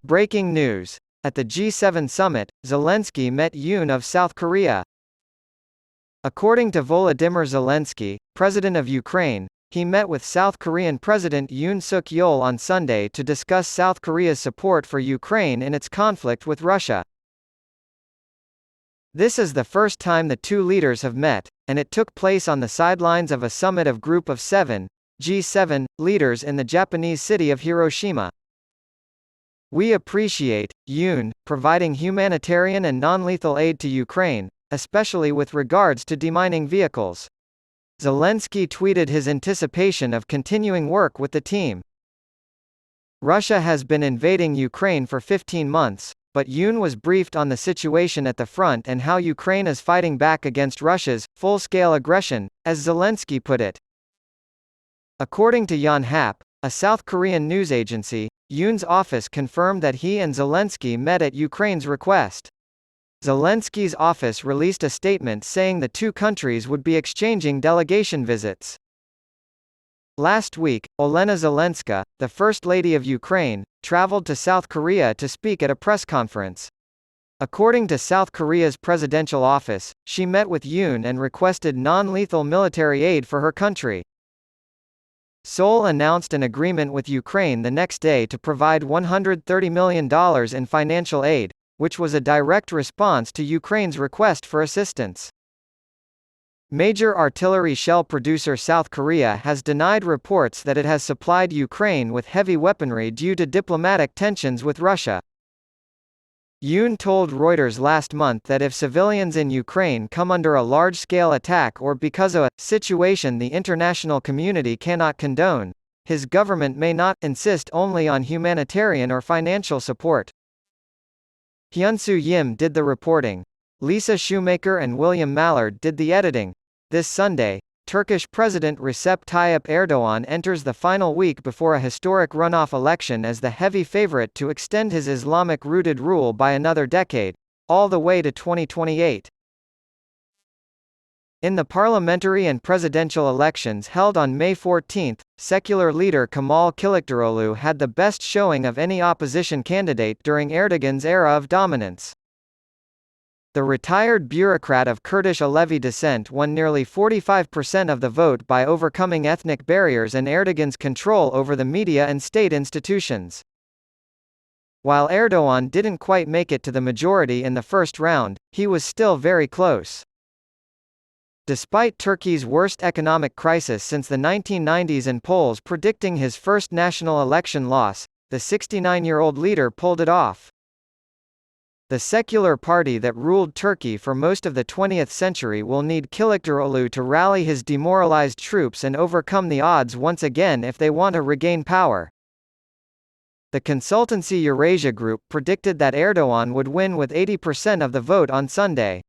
Breaking news. At the G7 summit, Zelensky met Yoon of South Korea. According to Volodymyr Zelensky, president of Ukraine, he met with South Korean President Yoon Suk-yeol on Sunday to discuss South Korea's support for Ukraine in its conflict with Russia. This is the first time the two leaders have met, and it took place on the sidelines of a summit of Group of Seven, G7, leaders in the Japanese city of Hiroshima. We appreciate, Yoon, providing humanitarian and non-lethal aid to Ukraine, especially with regards to demining vehicles. Zelensky tweeted his anticipation of continuing work with the team. Russia has been invading Ukraine for 15 months, but Yoon was briefed on the situation at the front and how Ukraine is fighting back against Russia's full-scale aggression, as Zelensky put it. According to Yonhap, a South Korean news agency, Yoon's office confirmed that he and Zelensky met at Ukraine's request. Zelensky's office released a statement saying the two countries would be exchanging delegation visits. Last week, Olena Zelenska, the First Lady of Ukraine, traveled to South Korea to speak at a press conference. According to South Korea's presidential office, she met with Yoon and requested non-lethal military aid for her country. Seoul announced an agreement with Ukraine the next day to provide $130 million in financial aid, which was a direct response to Ukraine's request for assistance. Major artillery shell producer South Korea has denied reports that it has supplied Ukraine with heavy weaponry due to diplomatic tensions with Russia. Yoon told Reuters last month that if civilians in Ukraine come under a large-scale attack or because of a situation the international community cannot condone, his government may not insist only on humanitarian or financial support. Hyunsu Yim did the reporting. Lisa Shoemaker and William Mallard did the editing. This Sunday, Turkish President Recep Tayyip Erdoğan enters the final week before a historic runoff election as the heavy favorite to extend his Islamic-rooted rule by another decade, all the way to 2028. In the parliamentary and presidential elections held on May 14, secular leader Kemal Kılıçdaroğlu had the best showing of any opposition candidate during Erdogan's era of dominance. The retired bureaucrat of Kurdish Alevi descent won nearly 45% of the vote by overcoming ethnic barriers and Erdogan's control over the media and state institutions. While Erdoğan didn't quite make it to the majority in the first round, he was still very close. Despite Turkey's worst economic crisis since the 1990s and polls predicting his first national election loss, the 69-year-old leader pulled it off. The secular party that ruled Turkey for most of the 20th century will need Kılıçdaroğlu to rally his demoralized troops and overcome the odds once again if they want to regain power. The consultancy Eurasia Group predicted that Erdoğan would win with 80% of the vote on Sunday.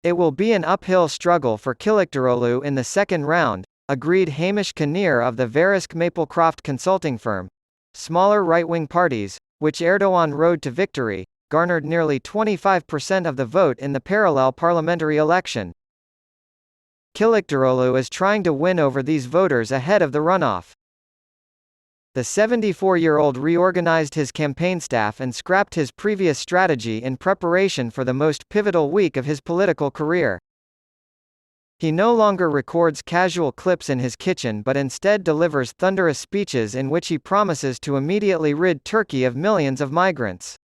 It will be an uphill struggle for Kılıçdaroğlu in the second round, agreed Hamish Kinnear of the Verisk Maplecroft consulting firm. Smaller right-wing parties, which Erdoğan rode to victory, garnered nearly 25% of the vote in the parallel parliamentary election. Kılıçdaroğlu is trying to win over these voters ahead of the runoff. The 74-year-old reorganized his campaign staff and scrapped his previous strategy in preparation for the most pivotal week of his political career. He no longer records casual clips in his kitchen but instead delivers thunderous speeches in which he promises to immediately rid Turkey of millions of migrants.